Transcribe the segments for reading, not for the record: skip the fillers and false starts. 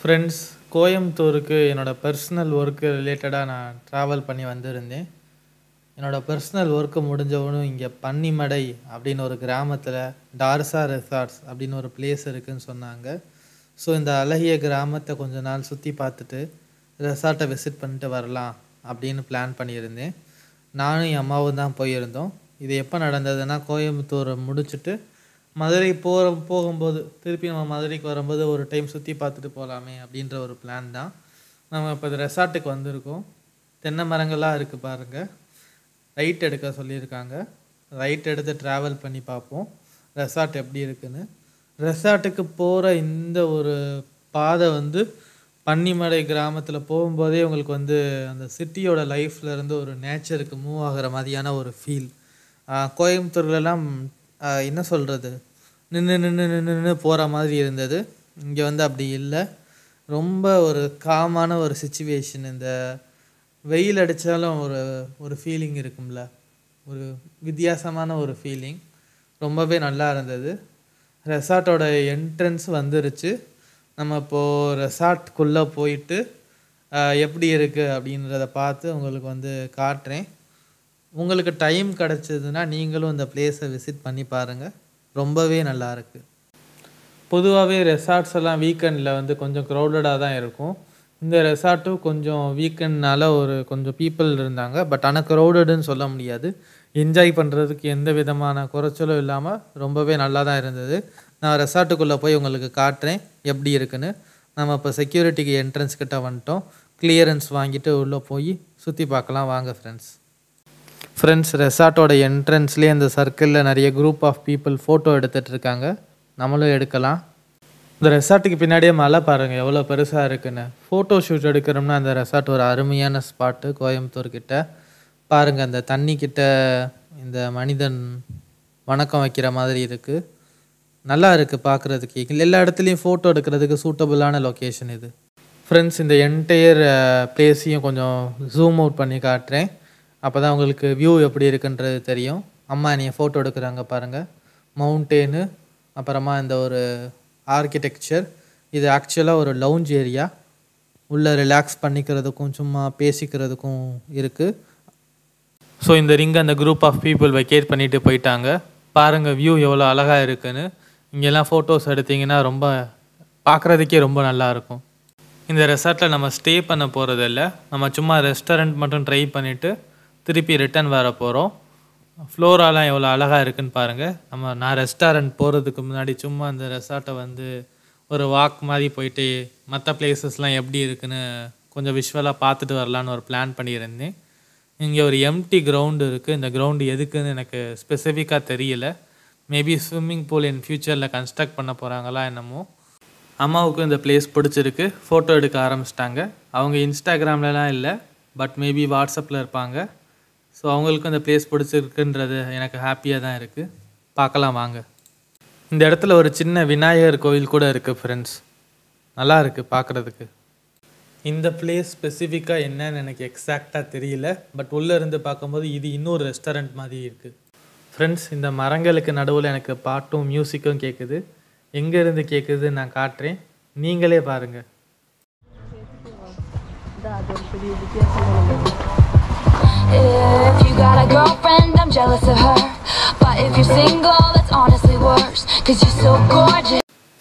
Friends, கோயம்புத்தூருக்கு என்னோட personal work ரிலேட்டடாக நான் ட்ராவல் பண்ணி வந்திருந்தேன். என்னோட பர்சனல் ஒர்க்கு முடிஞ்சவனும் இங்கே பன்னிமடை அப்படின்னு ஒரு கிராமத்தில் டார்சா ரெசார்ட்ஸ் அப்படின்னு ஒரு பிளேஸ் இருக்குதுன்னு சொன்னாங்க. ஸோ இந்த அழகிய கிராமத்தை கொஞ்ச நாள் சுற்றி பார்த்துட்டு ரெசார்ட்டை விசிட் பண்ணிட்டு வரலாம் அப்படின்னு பிளான் பண்ணியிருந்தேன். நானும் என் அம்மாவும் தான் போயிருந்தோம். இது எப்போ நடந்ததுன்னா, கோயம்புத்தூரை முடிச்சுட்டு மதுரை போகும்போது திருப்பி நம்ம மதுரைக்கு வரும்போது ஒரு டைம் சுற்றி பார்த்துட்டு போகலாமே அப்படின்ற ஒரு பிளான் தான். நம்ம இப்போ இந்த ரெசார்ட்டுக்கு வந்திருக்கோம். தென்னை மரங்களாக இருக்குது பாருங்கள். ரைட் எடுக்க சொல்லியிருக்காங்க. ரைட் எடுத்து ட்ராவல் பண்ணி பார்ப்போம் ரெசார்ட் எப்படி இருக்குன்னு. ரெசார்ட்டுக்கு போகிற இந்த ஒரு பாதை பன்னிமடை கிராமத்தில் போகும்போதே உங்களுக்கு அந்த சிட்டியோட லைஃப்லேருந்து ஒரு நேச்சருக்கு மூவ் ஆகிற மாதிரியான ஒரு ஃபீல். கோயம்புத்தூர்லலாம் என்ன சொல்கிறது, நின்று நின்று நின்று நின்று போகிற மாதிரி இருந்தது. இங்கே அப்படி இல்லை. ரொம்ப ஒரு காமான ஒரு சிச்சுவேஷன். இந்த வெயில் அடித்தாலும் ஒரு ஒரு ஃபீலிங் இருக்கும்ல, ஒரு வித்தியாசமான ஒரு ஃபீலிங். ரொம்பவே நல்லா இருந்தது. ரெசார்ட்டோட என்ட்ரன்ஸ் வந்துருச்சு. நம்ம இப்போது ரெசார்ட்குள்ளே போயிட்டு எப்படி இருக்குது அப்படின்றத பார்த்து உங்களுக்கு காட்டுறேன். உங்களுக்கு டைம் கிடச்சிதுன்னா நீங்களும் இந்த பிளேஸை விசிட் பண்ணி பாருங்கள். ரொம்பவே நல்லா இருக்குது. பொதுவாகவே ரெசார்ட்ஸ் எல்லாம் வீக்கெண்டில் கொஞ்சம் க்ரௌடடாக தான் இருக்கும். இந்த ரெசார்ட்டும் கொஞ்சம் வீக்கெண்ட்னால கொஞ்சம் பீப்புள் இருந்தாங்க. பட் ஆனால் க்ரௌடடுன்னு சொல்ல முடியாது. என்ஜாய் பண்ணுறதுக்கு எந்த விதமான குறைச்சலும் இல்லாமல் ரொம்பவே நல்லா தான் இருந்தது. நான் ரெசார்ட்டுக்குள்ளே போய் உங்களுக்கு காட்டுறேன் எப்படி இருக்குன்னு. நம்ம இப்போ செக்யூரிட்டிக்கு என்ட்ரன்ஸ் கிட்ட வந்துட்டோம். கிளியரன்ஸ் வாங்கிட்டு உள்ளே போய் சுற்றி பார்க்கலாம் வாங்க ஃப்ரெண்ட்ஸ். ரெசார்ட்டோட என்ட்ரன்ஸ்லேயே அந்த சர்க்கிளில் நிறைய குரூப் ஆஃப் பீப்புள் ஃபோட்டோ எடுத்துகிட்டு இருக்காங்க. நம்மளும் எடுக்கலாம். இந்த ரெசார்ட்டுக்கு பின்னாடியே மலை பாருங்கள் எவ்வளோ பெருசாக இருக்குன்னு. ஃபோட்டோ ஷூட் எடுக்கிறோம்னா அந்த ரெசார்ட் ஒரு அருமையான ஸ்பாட்டு. கோயம்புத்தூர்கிட்ட பாருங்கள், அந்த தண்ணிக்கிட்ட இந்த மனிதன் வணக்கம் வைக்கிற மாதிரி இருக்குது. நல்லா இருக்குது பார்க்குறதுக்கு. எல்லா இடத்துலையும் ஃபோட்டோ எடுக்கிறதுக்கு சூட்டபுளான லொக்கேஷன் இது. ஃப்ரெண்ட்ஸ், இந்த என்டையர் பிளேஸையும் கொஞ்சம் ஜூம் அவுட் பண்ணி காட்டுறேன். அப்போ தான் உங்களுக்கு வியூ எப்படி இருக்குன்றது தெரியும். அம்மா என்னைய ஃபோட்டோ எடுக்கிறாங்க பாருங்கள். மவுண்டெயினு, அப்புறமா இந்த ஒரு ஆர்கிடெக்சர். இது ஆக்சுவலாக ஒரு லவுஞ்ச் ஏரியா. உள்ளே ரிலாக்ஸ் பண்ணிக்கிறதுக்கும் சும்மா பேசிக்கிறதுக்கும் இருக்குது. ஸோ இந்த ரிங்கை அந்த குரூப் ஆஃப் பீப்புள் வெக்கேட் பண்ணிவிட்டு போயிட்டாங்க. பாருங்கள் வியூ எவ்வளோ அழகாக இருக்குன்னு. இங்கெல்லாம் ஃபோட்டோஸ் எடுத்திங்கன்னா ரொம்ப பார்க்குறதுக்கே ரொம்ப நல்லாயிருக்கும். இந்த ரெசார்ட்டில் நம்ம ஸ்டே பண்ண போகிறதில்ல. நம்ம சும்மா ரெஸ்டாரண்ட் மட்டும் ட்ரை பண்ணிவிட்டு திருப்பி ரிட்டர்ன் வர போகிறோம். ஃப்ளோராலாம் எவ்வளோ அழகாக இருக்குன்னு பாருங்கள். நான் ரெஸ்டாரண்ட் போகிறதுக்கு முன்னாடி சும்மா அந்த ரெசார்ட்டை ஒரு வாக் மாதிரி போயிட்டு மற்ற பிளேசஸ்லாம் எப்படி இருக்குன்னு கொஞ்சம் விஷுவலாக பார்த்துட்டு வரலான்னு ஒரு பிளான் பண்ணியிருந்தேன். இங்கே ஒரு எம்டி கிரவுண்டு இருக்குது. இந்த கிரவுண்டு எதுக்குன்னு எனக்கு ஸ்பெசிஃபிக்காக தெரியல. மேபி ஸ்விம்மிங் பூல் இன் ஃப்யூச்சரில் கன்ஸ்ட்ரக்ட் பண்ண போகிறாங்களா என்னமோ. அம்மாவுக்கும் இந்த பிளேஸ் பிடிச்சிருக்கு. ஃபோட்டோ எடுக்க ஆரம்பிச்சிட்டாங்க. அவங்க இன்ஸ்டாகிராம்லலாம் இல்லை, பட் மேபி வாட்ஸ்அப்பில் இருப்பாங்க. ஸோ அவங்களுக்கும் இந்த பிளேஸ் பிடிச்சிருக்குன்றது எனக்கு ஹாப்பியாக தான் இருக்குது. பார்க்கலாம் வாங்க. இந்த இடத்துல ஒரு சின்ன விநாயகர் கோவில் கூட இருக்குது ஃப்ரெண்ட்ஸ். நல்லா இருக்குது பார்க்குறதுக்கு. இந்த பிளேஸ் ஸ்பெசிஃபிக்காக என்னன்னு எனக்கு எக்ஸாக்டாக தெரியல, பட் உள்ளே இருந்து பார்க்கும்போது இது இன்னொரு ரெஸ்டாரண்ட் மாதிரி இருக்குது. ஃப்ரெண்ட்ஸ், இந்த மரங்களுக்கு நடுவில் எனக்கு பாட்டும் மியூசிக்கும் கேட்குது. எங்கேருந்து கேட்குது நான் காட்டுறேன், நீங்களே பாருங்கள்.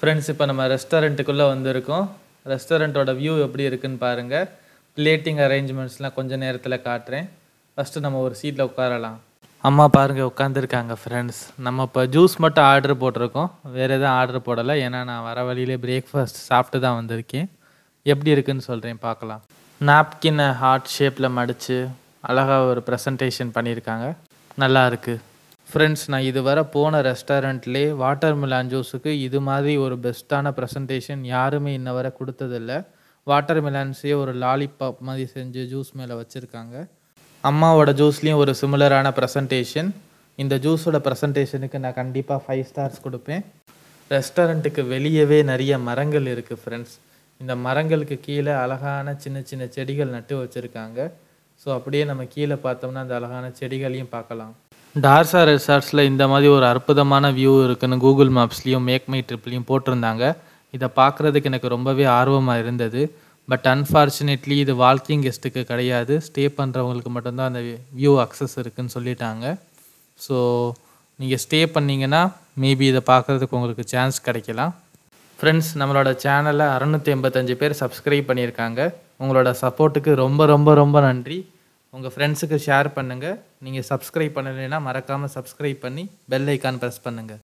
ஃப்ரெண்ட்ஸ், இப்போ நம்ம ரெஸ்டாரண்ட்டுக்குள்ளே வந்திருக்கோம். ரெஸ்டாரண்ட்டோட வியூ எப்படி இருக்குன்னு பாருங்கள். பிளேட்டிங் அரேஞ்ச்மெண்ட்ஸ்லாம் கொஞ்சம் நேரத்தில் காட்டுறேன். ஃபஸ்ட்டு நம்ம ஒரு சீட்டில் உட்காரலாம். அம்மா பாருங்கள் உட்காந்துருக்காங்க. ஃப்ரெண்ட்ஸ், நம்ம இப்போ ஜூஸ் மட்டும் ஆர்டர் போட்டிருக்கோம். வேறு எதுவும் ஆர்டர் போடலை. ஏன்னா நான் வர வழியிலே பிரேக்ஃபாஸ்ட் சாப்பிட்டு தான் வந்திருக்கேன். எப்படி இருக்குன்னு சொல்கிறேன் பார்க்கலாம். நாப்கினை ஹார்ட் ஷேப்பில் மடித்து அழகாக ஒரு ப்ரெசன்டேஷன் பண்ணியிருக்காங்க. நல்லா இருக்குது. ஃப்ரெண்ட்ஸ், நான் இதுவரை போன ரெஸ்டாரண்ட்லேயே வாட்டர் மிலான் ஜூஸுக்கு இது மாதிரி ஒரு பெஸ்ட்டான ப்ரெசன்டேஷன் யாருமே இன்ன வரை கொடுத்ததில்ல. வாட்டர் மிலான்ஸையே ஒரு லாலிபாப் மாதிரி செஞ்சு ஜூஸ் மேலே வச்சுருக்காங்க. அம்மாவோட ஜூஸ்லேயும் ஒரு சிமிலரான ப்ரெசன்டேஷன். இந்த ஜூஸோட ப்ரெசன்டேஷனுக்கு நான் கண்டிப்பாக 5 ஸ்டார்ஸ் கொடுப்பேன். ரெஸ்டாரண்ட்டுக்கு வெளியவே நிறைய மரங்கள் இருக்குது ஃப்ரெண்ட்ஸ். இந்த மரங்களுக்கு கீழே அழகான சின்ன சின்ன செடிகள் நட்டு வச்சுருக்காங்க. ஸோ அப்படியே நம்ம கீழே பார்த்தோம்னா அந்த அழகான செடிகளையும் பார்க்கலாம். டார்சா ரெசார்ட்ஸில் இந்த மாதிரி ஒரு அற்புதமான வியூ இருக்குன்னு கூகுள் மேப்ஸ்லேயும் மேக் மை ட்ரிப்லேயும் போட்டிருந்தாங்க. இதை பார்க்குறதுக்கு எனக்கு ரொம்பவே ஆர்வமாக இருந்தது. பட் அன்ஃபார்ச்சுனேட்லி இது வாக்கிங் கெஸ்ட்டுக்கு கிடையாது. ஸ்டே பண்ணுறவங்களுக்கு மட்டும்தான் அந்த வியூ அக்சஸ் இருக்குதுன்னு சொல்லிட்டாங்க. ஸோ நீங்கள் ஸ்டே பண்ணிங்கன்னா மேபி இதை பார்க்குறதுக்கு உங்களுக்கு சான்ஸ் கிடைக்கலாம். ஃப்ரெண்ட்ஸ், நம்மளோட சேனலை 685 பேர் சப்ஸ்கிரைப் பண்ணியிருக்காங்க. உங்களோட சப்போர்ட்டுக்கு ரொம்ப ரொம்ப ரொம்ப நன்றி. உங்கள் ஃப்ரெண்ட்ஸுக்கு ஷேர் பண்ணுங்கள். நீங்கள் சப்ஸ்கிரைப் பண்ணலைன்னா மறக்காமல் சப்ஸ்கிரைப் பண்ணி பெல் ஐக்கான் ப்ரெஸ் பண்ணுங்கள்.